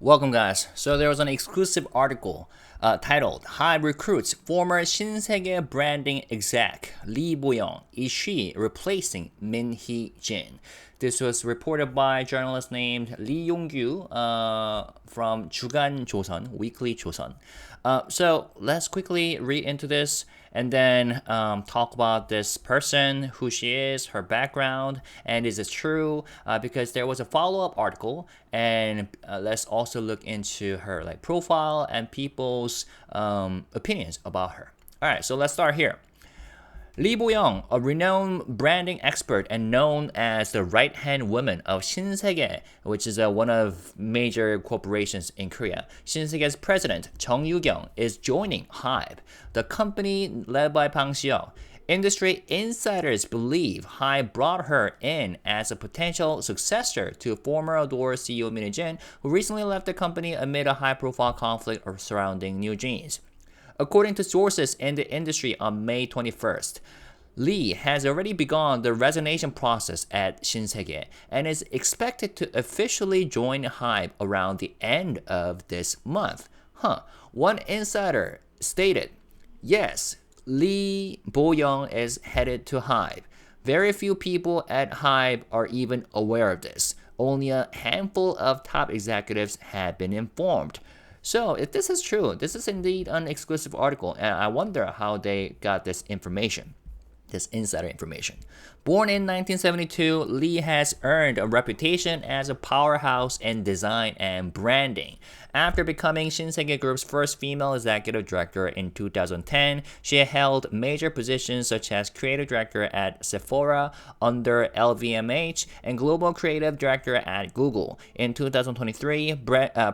Welcome, guys. So there was an exclusive article titled "Hive recruits former Shinsegae branding exec Lee Boyoung. Is she replacing Min Hee-jin?" This was reported by a journalist named Lee Yong-gyu from 주간 조선, Weekly Joseon. So let's quickly read into this and then talk about this person, who she is, her background, and is it true? Because there was a follow-up article, and let's also look into her profile and people's opinions about her. All right, so let's start here. Lee Boyoung, a renowned branding expert and known as the right-hand woman of Shinsegae, which is one of major corporations in Korea. Shinsegae's president, Chung Yu-kyung, is joining Hive, the company led by Bang Seo. Industry insiders believe Hive brought her in as a potential successor to former Adore CEO Min Hee-jin, who recently left the company amid a high-profile conflict surrounding New Jeans. According to sources in the industry on May 21st, Lee has already begun the resignation process at Shinsegae and is expected to officially join Hive around the end of this month. One insider stated, "Yes, Lee Boyoung is headed to Hive. Very few people at Hive are even aware of this. Only a handful of top executives have been informed." So, if this is true, this is indeed an exclusive article, and I wonder how they got this information, this insider information. Born in 1972, Lee has earned a reputation as a powerhouse in design and branding. After becoming Shinsegae Group's first female executive director in 2010, she held major positions such as creative director at Sephora under LVMH and global creative director at Google. In 2023,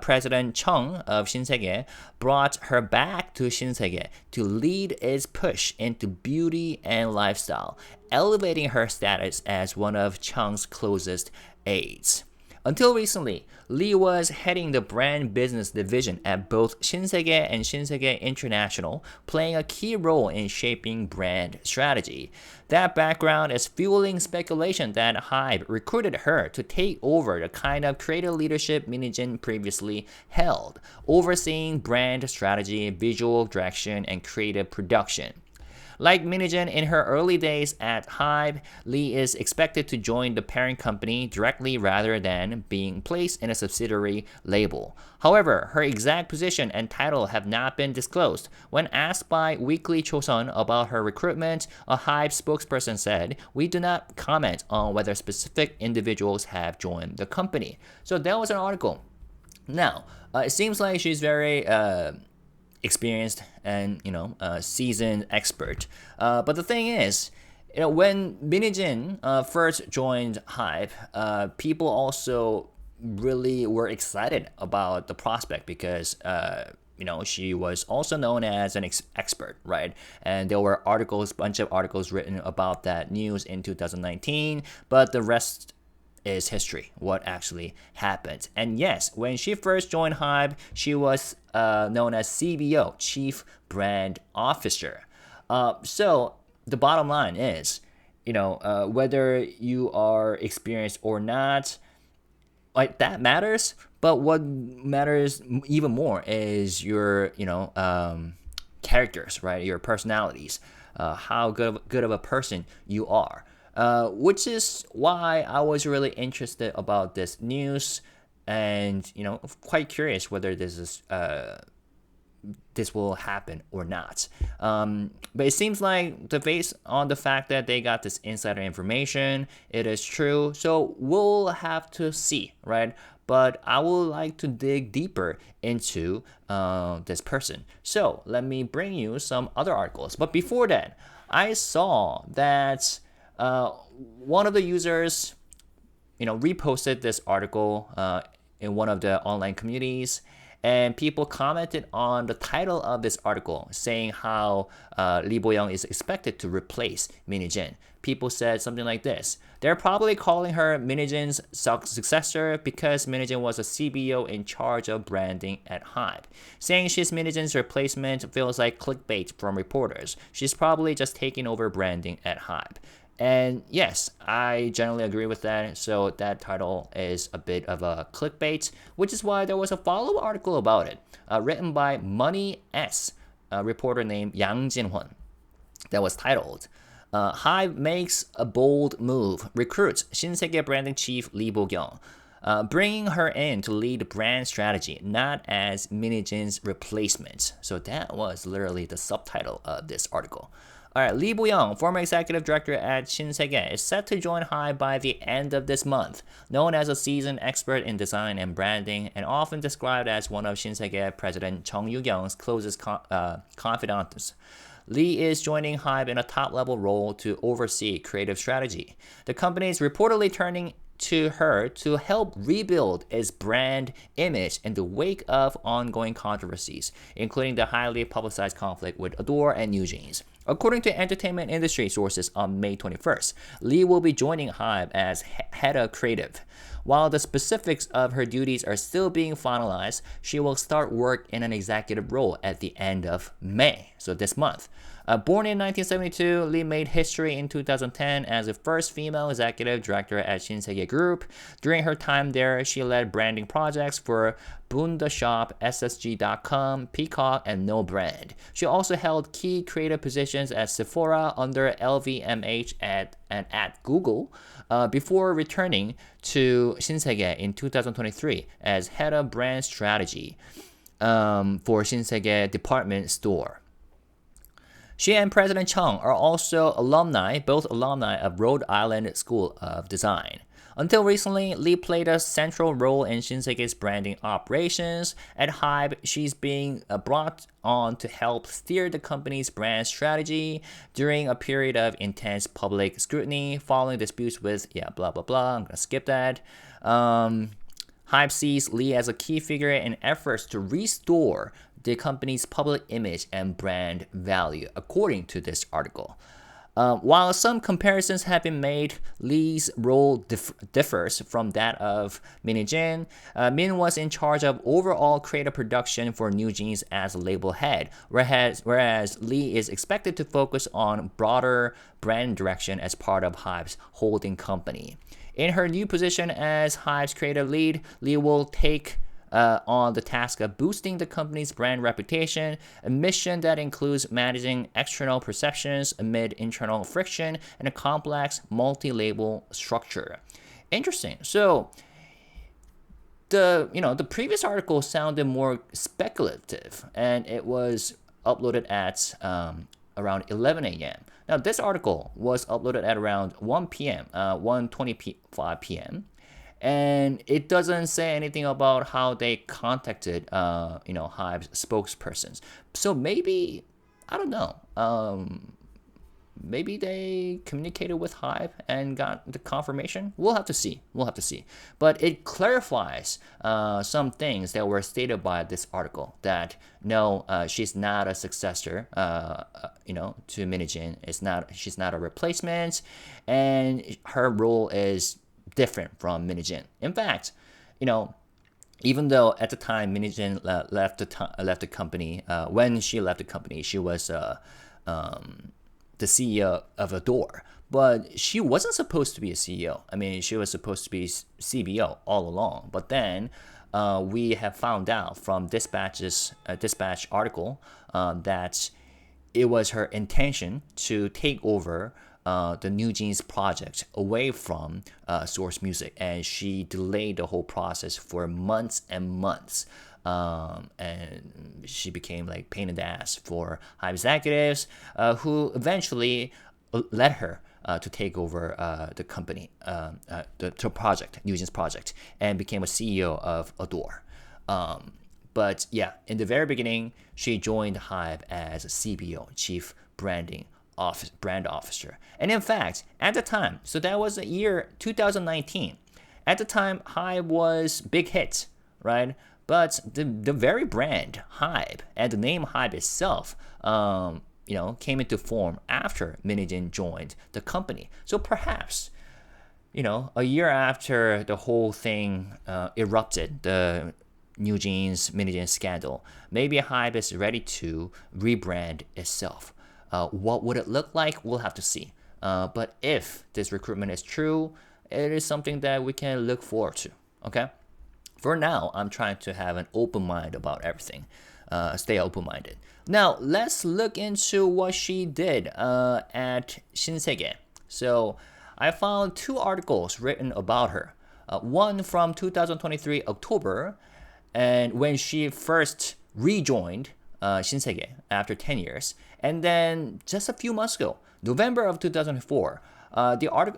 President Chung of Shinsegae brought her back to Shinsegae to lead its push into beauty and lifestyle, elevating her status as one of Chung's closest aides. Until recently, Lee was heading the brand business division at both Shinsegae and Shinsegae International, playing a key role in shaping brand strategy. That background is fueling speculation that Hive recruited her to take over the kind of creative leadership Min Hee-jin previously held, overseeing brand strategy, visual direction, and creative production. Like Min Hee-jin in her early days at Hive, Lee is expected to join the parent company directly rather than being placed in a subsidiary label. However, her exact position and title have not been disclosed. When asked by Weekly Joseon about her recruitment, a Hive spokesperson said, "We do not comment on whether specific individuals have joined the company." So that was an article. Now, it seems like she's very experienced and seasoned expert. But the thing is, when Min Hee-jin first joined Hive, people also really were excited about the prospect because she was also known as an expert, right? And there were bunch of articles written about that news in 2019, but the rest is history, what actually happened. And yes, when she first joined Hive, she was known as CBO, Chief Brand Officer. So the bottom line is, whether you are experienced or not, that matters. But what matters even more is your, characters, right? Your personalities, how good of a person you are. Which is why I was really interested about this news, and quite curious whether this will happen or not. But it seems like based on the fact that they got this insider information, it is true. So we'll have to see, right? But I would like to dig deeper into this person. So let me bring you some other articles. But before that, I saw that one of the users, reposted this article in one of the online communities, and people commented on the title of this article, saying how Lee Boyoung is expected to replace Min Hee-jin. People said something like this: "They're probably calling her Min Hee-jin's successor because Min Hee-jin was a CBO in charge of branding at Hive. Saying she's Min Hee-jin's replacement feels like clickbait from reporters. She's probably just taking over branding at Hive." And yes, I generally agree with that. So that title is a bit of a clickbait, which is why there was a follow-up article about it, written by Money S, a reporter named Yang Jinhwan, that was titled, Hive makes a bold move, recruits Shinsegae branding chief Lee Boyoung, bringing her in to lead brand strategy, not as Min Hee-jin's replacement. So that was literally the subtitle of this article. All right, Lee Boyoung, former executive director at Shinsegae, is set to join Hive by the end of this month. Known as a seasoned expert in design and branding, and often described as one of Shinsegae President Chung Yu-kyung's closest confidants, Lee is joining Hive in a top-level role to oversee creative strategy. The company is reportedly turning to her to help rebuild its brand image in the wake of ongoing controversies, including the highly publicized conflict with Adore and New Jeans. According to entertainment industry sources on May 21st, Lee will be joining Hive as head of creative. While the specifics of her duties are still being finalized, she will start work in an executive role at the end of May, so this month. Born in 1972, Lee made history in 2010 as the first female executive director at Shinsegae Group. During her time there, she led branding projects for Bunda Shop, SSG.com, Peacock, and No Brand. She also held key creative positions at Sephora under LVMH and at Google, before returning to Shinsegae in 2023 as head of brand strategy for Shinsegae department store. She and President Chung are also both alumni of Rhode Island School of Design. Until recently, Lee played a central role in Shinsegae's branding operations. At Hive, she's being brought on to help steer the company's brand strategy during a period of intense public scrutiny following disputes with, blah, blah, blah. I'm going to skip that. Hive sees Lee as a key figure in efforts to restore the company's public image and brand value, according to this article. While some comparisons have been made, Lee's role differs from that of Min Hee-jin. Min was in charge of overall creative production for New Jeans as label head, whereas Lee is expected to focus on broader brand direction as part of Hive's holding company. In her new position as Hive's creative lead, Lee will take on the task of boosting the company's brand reputation, a mission that includes managing external perceptions amid internal friction and a complex multi-label structure. Interesting. So the previous article sounded more speculative, and it was uploaded at around 11 a.m. Now this article was uploaded at around 1 p.m., 1:25 p.m. And it doesn't say anything about how they contacted, Hive's spokespersons. So maybe, I don't know, maybe they communicated with Hive and got the confirmation. We'll have to see. But it clarifies some things that were stated by this article. That no, she's not a successor, to Min Hee-jin. She's not a replacement, and her role is different from Min Hee-jin. In fact, even though at the time Min Hee-jin left the company, when she left the company, she was the CEO of Adore, but she wasn't supposed to be a CEO. I mean, she was supposed to be CBO all along. But then we have found out from Dispatch article that it was her intention to take over the New Jeans project away from Source Music, and she delayed the whole process for months and months. And she became like pain in the ass for Hive executives, who eventually led her to take over the company, the project, New Jeans project, and became a CEO of Adore. But yeah, in the very beginning, she joined Hive as a CBO, Chief Brand Officer. And in fact, at the time, so that was the year 2019. At the time, Hive was big hit, right? But the very brand Hive and the name Hive itself, came into form after Min Hee-jin joined the company. So perhaps, a year after the whole thing erupted, the New Jeans Min Hee-jin scandal, maybe Hive is ready to rebrand itself. What would it look like? We'll have to see. But if this recruitment is true, it is something that we can look forward to. Okay. For now, I'm trying to have an open mind about everything. Stay open-minded. Now, let's look into what she did at Shinsegae. So, I found 2 articles written about her. One from 2023 October, and when she first rejoined Shinsegae after 10 years, and then just a few months ago, November of 2004,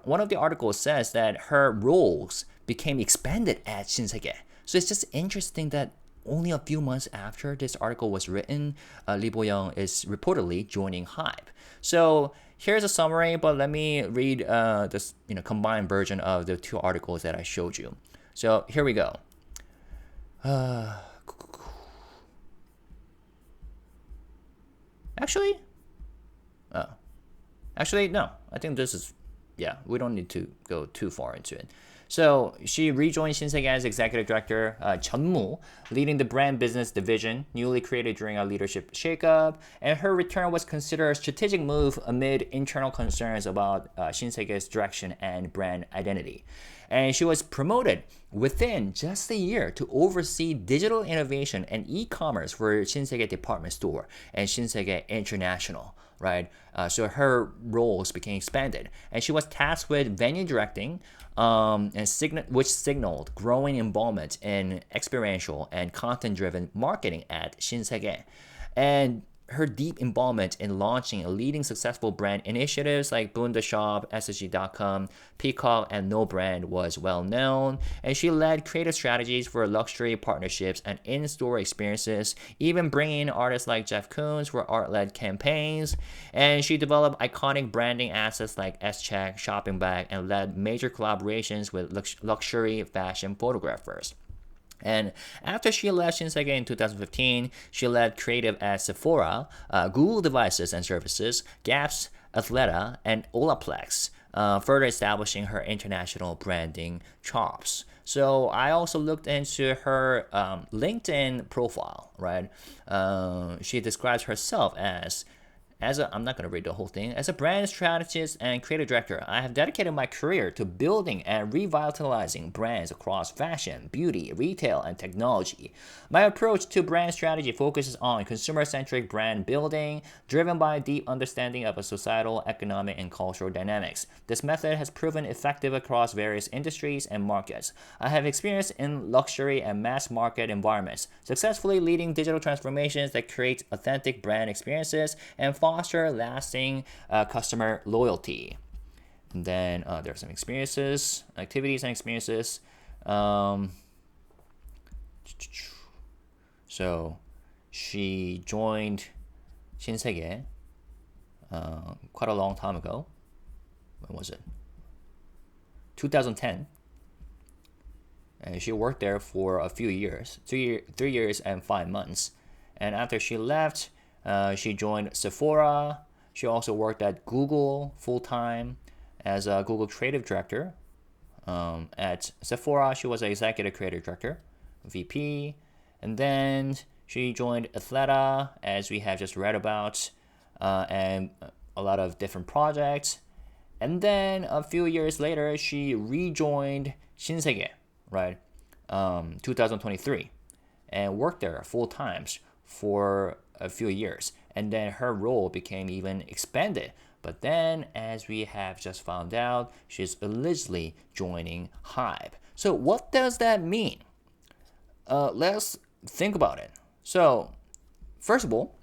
one of the articles says that her roles became expanded at Shinsegae. So it's just interesting that only a few months after this article was written, Lee Boyoung is reportedly joining Hive. So here's a summary, but let me read this combined version of the 2 articles that I showed you. So here we go. Actually, no. I think this is, we don't need to go too far into it. So she rejoined Shinsegae as executive director, Chunmu, leading the brand business division, newly created during a leadership shakeup. And her return was considered a strategic move amid internal concerns about Shinsegae's direction and brand identity. And she was promoted within just a year to oversee digital innovation and e-commerce for Shinsegae department store and Shinsegae International. Right, so her roles became expanded, and she was tasked with venue directing, which signaled growing involvement in experiential and content-driven marketing at Shinsegae, and her deep involvement in launching and leading successful brand initiatives like Boon the Shop, SSG.com, Peacock, and No Brand was well known, and she led creative strategies for luxury partnerships and in-store experiences, even bringing in artists like Jeff Koons for art-led campaigns, and she developed iconic branding assets like Exec, shopping bag, and led major collaborations with luxury fashion photographers. And after she left Shinsegae in 2015, she led creative at Sephora, Google Devices and Services, Gap's, Athleta, and Olaplex, further establishing her international branding chops. So I also looked into her LinkedIn profile, right? She describes herself I'm not going to read the whole thing. As a brand strategist and creative director, I have dedicated my career to building and revitalizing brands across fashion, beauty, retail, and technology. My approach to brand strategy focuses on consumer-centric brand building, driven by a deep understanding of a societal, economic, and cultural dynamics. This method has proven effective across various industries and markets. I have experience in luxury and mass market environments, successfully leading digital transformations that create authentic brand experiences and foster lasting customer loyalty. And then there are some activities and experiences. So she joined Shinsegae quite a long time ago. When was it? 2010. And she worked there for a few years, 3 years and 5 months. And after she left, she joined Sephora. She also worked at Google full-time as a Google creative director. At Sephora, she was an executive creative director, VP. And then she joined Athleta, as we have just read about, and a lot of different projects. And then a few years later, she rejoined Shinsegae, right, 2023, and worked there full-time for a few years, and then her role became even expanded. But then, as we have just found out, she's allegedly joining Hive. So what does that mean? Let's think about it. So first of all,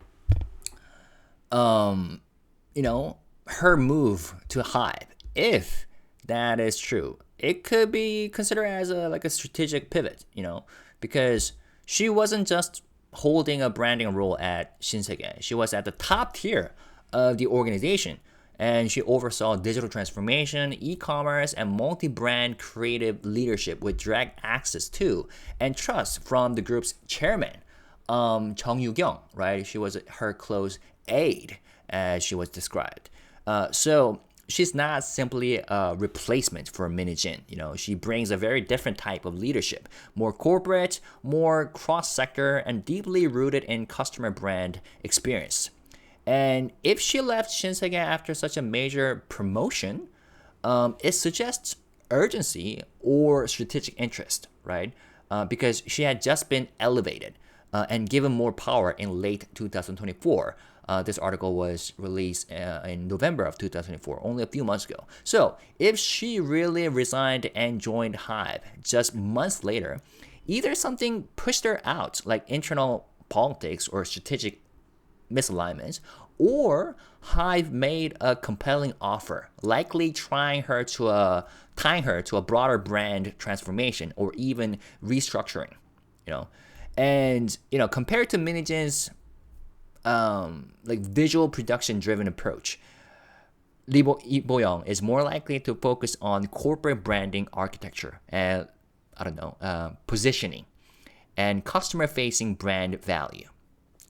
her move to Hive, if that is true, it could be considered as a strategic pivot, because she wasn't just holding a branding role at Shinsegae. She was at the top tier of the organization, and she oversaw digital transformation, e-commerce, and multi-brand creative leadership with direct access to and trust from the group's chairman, Chung Yu-kyung, right? She was her close aide, as she was described. So she's not simply a replacement for Min Hee-jin. She brings a very different type of leadership, more corporate, more cross-sector, and deeply rooted in customer brand experience. And if she left Shinsegae after such a major promotion, it suggests urgency or strategic interest, right? Because she had just been elevated and given more power in late 2024. This article was released in November of 2024, only a few months ago. So if she really resigned and joined Hive just months later, either something pushed her out, like internal politics or strategic misalignments, or Hive made a compelling offer, likely tying her to a broader brand transformation or even restructuring, And compared to Min Hee-jin's like visual production driven approach, Lee Boyoung is more likely to focus on corporate branding architecture and positioning and customer facing brand value.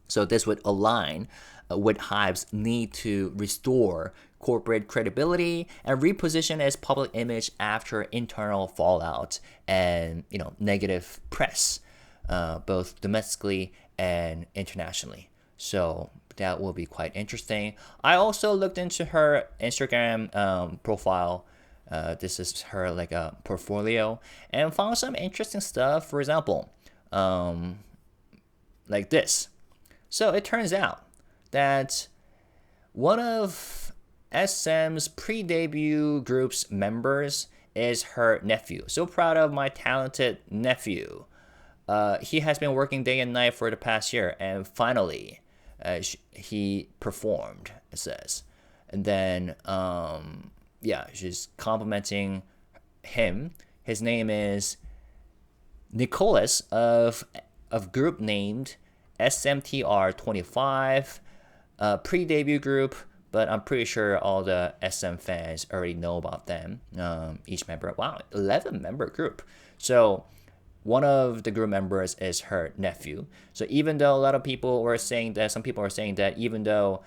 So this would align with Hive's need to restore corporate credibility and reposition its public image after internal fallout and negative press, both domestically and internationally. So that will be quite interesting. I also looked into her Instagram profile. This is her like a portfolio, and found some interesting stuff. For example, like this. So it turns out that one of SM's pre-debut group's members is her nephew. So proud of my talented nephew. He has been working day and night for the past year, and finally, he performed, it says. And then, she's complimenting him. His name is Nicholas of group named SMTR25, pre-debut group, but I'm pretty sure all the SM fans already know about them. Each member, 11-member group. So one of the group members is her nephew. So even though a lot of people were saying that, some people are saying that even though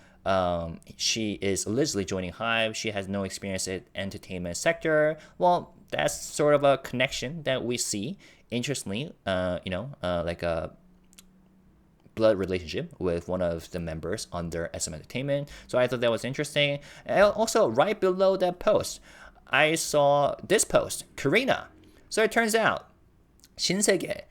she is allegedly joining Hive, she has no experience in entertainment sector. Well, that's sort of a connection that we see. Interestingly, like a blood relationship with one of the members under SM Entertainment. So I thought that was interesting. And also, right below that post, I saw this post, Karina. So it turns out Shinsegae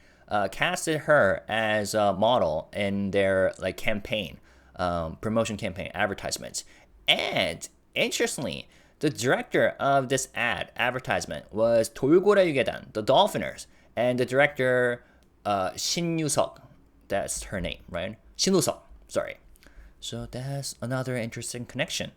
casted her as a model in their like campaign, promotion campaign, advertisements. And interestingly, the director of this advertisement was 돌고래 유괴단, the Dolphiners, and the director 신유석. That's her name, right? 신우석, sorry. So that's another interesting connection,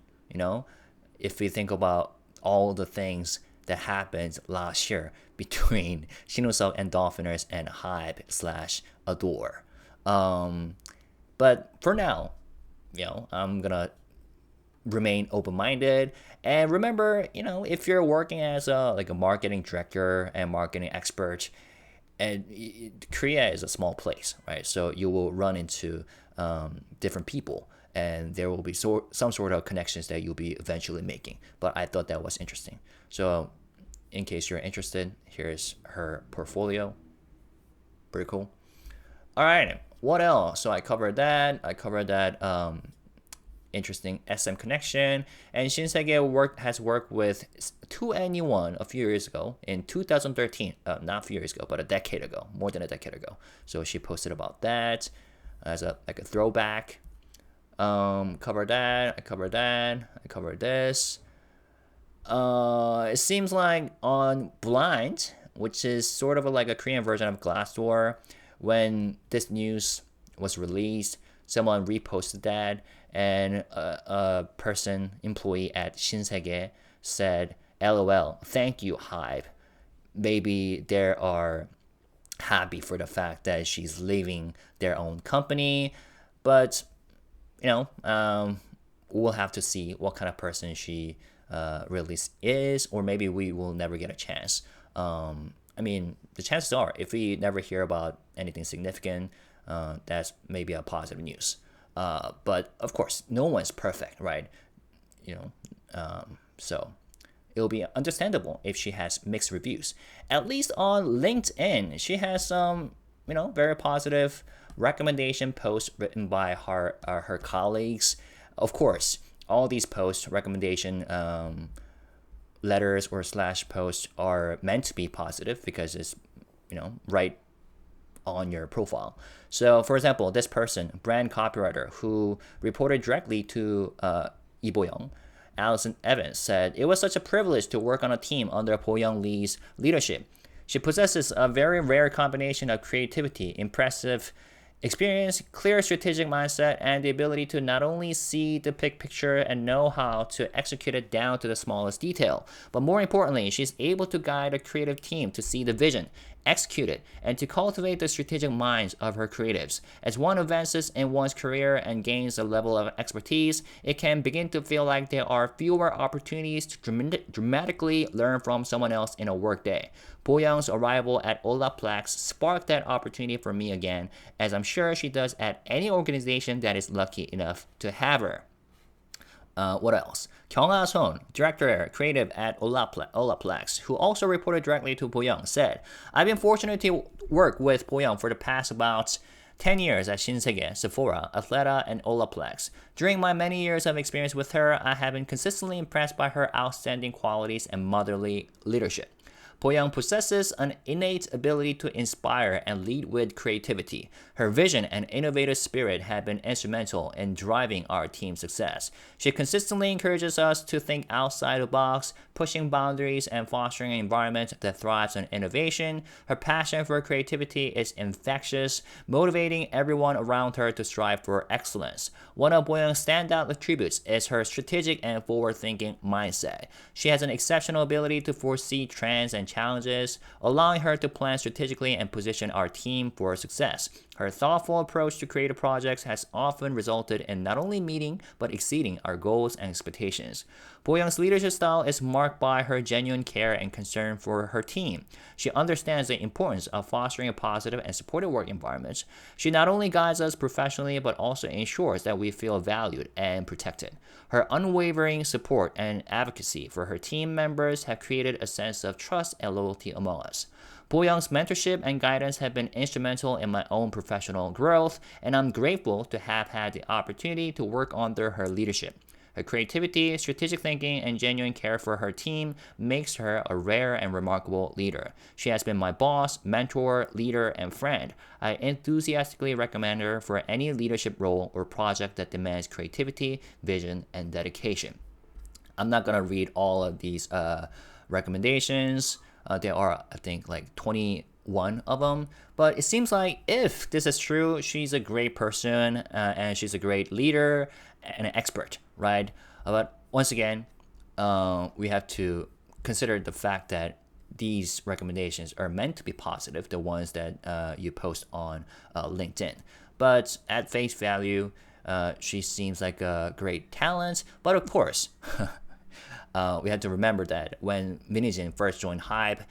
if we think about all the things that happened last year between Shinusok and Dolphiners and Hive / Adore. But for now, I'm gonna remain open-minded. And remember, if you're working as a marketing director and marketing expert, and Korea is a small place, right? So you will run into different people, and there will be some sort of connections that you'll be eventually making. But I thought that was interesting. So in case you're interested, here's her portfolio. Pretty cool. All right, what else? So I covered that. Interesting SM connection. And Shinsegae has worked with 2NE1 a few years ago in 2013. Not a few years ago, but a decade ago, more than a decade ago. So she posted about that as a throwback. Covered that. I covered this. It seems like on Blind, which is sort of like a Korean version of Glassdoor, when this news was released, someone reposted that, and a employee at Shinsegae said, LOL, thank you, Hive. Maybe they are happy for the fact that she's leaving their own company, but, we'll have to see what kind of person she really is, or maybe we will never get a chance. The chances are, if we never hear about anything significant, that's maybe a positive news. But of course, no one's perfect, right? So it'll be understandable if she has mixed reviews. At least on LinkedIn, she has some, very positive recommendation posts written by her colleagues. Of course, all these post recommendation letters or slash posts are meant to be positive because it's, right on your profile. So for example, this person, brand copywriter who reported directly to Lee Boyoung, Allison Evans, said, "It was such a privilege to work on a team under Boyoung Lee's leadership. She possesses a very rare combination of creativity, impressive experience, clear strategic mindset, and the ability to not only see the big picture and know how to execute it down to the smallest detail, but more importantly, she's able to guide a creative team to see the vision, execute it, and to cultivate the strategic minds of her creatives. As one advances in one's career and gains a level of expertise, it can begin to feel like there are fewer opportunities to dramatically learn from someone else in a workday. Boyoung's arrival at Olaplex sparked that opportunity for me again, as I'm sure she does at any organization that is lucky enough to have her." What else? Kyung-ah Son, director creative at Olaplex, who also reported directly to Boyoung, said, "I've been fortunate to work with Boyoung for the past about 10 years at Shinsegae, Sephora, Athleta, and Olaplex. During my many years of experience with her, I have been consistently impressed by her outstanding qualities and motherly leadership. Boyoung possesses an innate ability to inspire and lead with creativity. Her vision and innovative spirit have been instrumental in driving our team's success. She consistently encourages us to think outside the box, pushing boundaries and fostering an environment that thrives on innovation. Her passion for creativity is infectious, motivating everyone around her to strive for excellence. One of Boyoung's standout attributes is her strategic and forward-thinking mindset. She has an exceptional ability to foresee trends and challenges, allowing her to plan strategically and position our team for success. Her thoughtful approach to creative projects has often resulted in not only meeting but exceeding our goals and expectations. Boyoung's leadership style is marked by her genuine care and concern for her team. She understands the importance of fostering a positive and supportive work environment. She not only guides us professionally but also ensures that we feel valued and protected. Her unwavering support and advocacy for her team members have created a sense of trust and loyalty among us. Boyoung's mentorship and guidance have been instrumental in my own professional growth, and I'm grateful to have had the opportunity to work under her leadership. Her creativity, strategic thinking, and genuine care for her team makes her a rare and remarkable leader. She has been my boss, mentor, leader, and friend. I enthusiastically recommend her for any leadership role or project that demands creativity, vision, and dedication." I'm not going to read all of these recommendations. There are, I think, like 21 of them. But it seems like if this is true, she's a great person and she's a great leader and an expert, right? But once again, we have to consider the fact that these recommendations are meant to be positive, the ones that you post on LinkedIn. But at face value, she seems like a great talent. But of course, we have to remember that when Min Hee-jin first joined HYBE,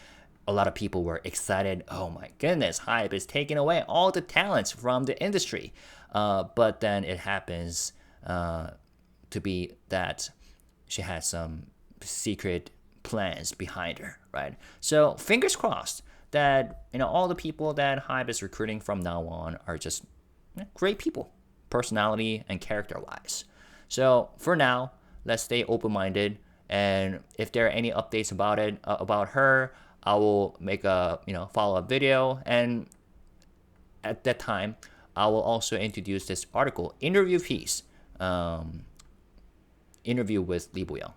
a lot of people were excited. Oh my goodness, HYBE is taking away all the talents from the industry. But then it happens to be that she has some secret plans behind her, right? So fingers crossed that all the people that HYBE is recruiting from now on are just great people, personality and character-wise. So for now, let's stay open-minded. And if there are any updates about her, I will make a follow-up video. And at that time, I will also introduce this article, interview piece, interview with Lee Boyoung,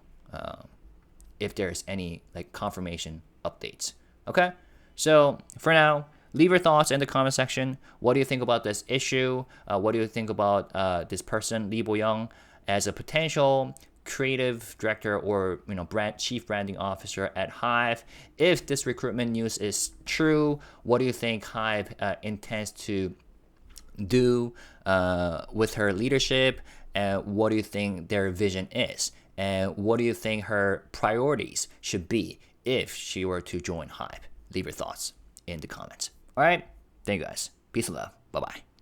if there's any confirmation updates. Okay, so for now, leave your thoughts in the comment section. What do you think about this issue? What do you think about this person, Lee Boyoung, as a potential creative director or chief branding officer at Hive? If this recruitment news is true, what do you think Hive intends to do with her leadership? And what do you think their vision is? And what do you think her priorities should be if she were to join Hive? Leave your thoughts in the comments. All right, thank you guys. Peace and love. Bye bye.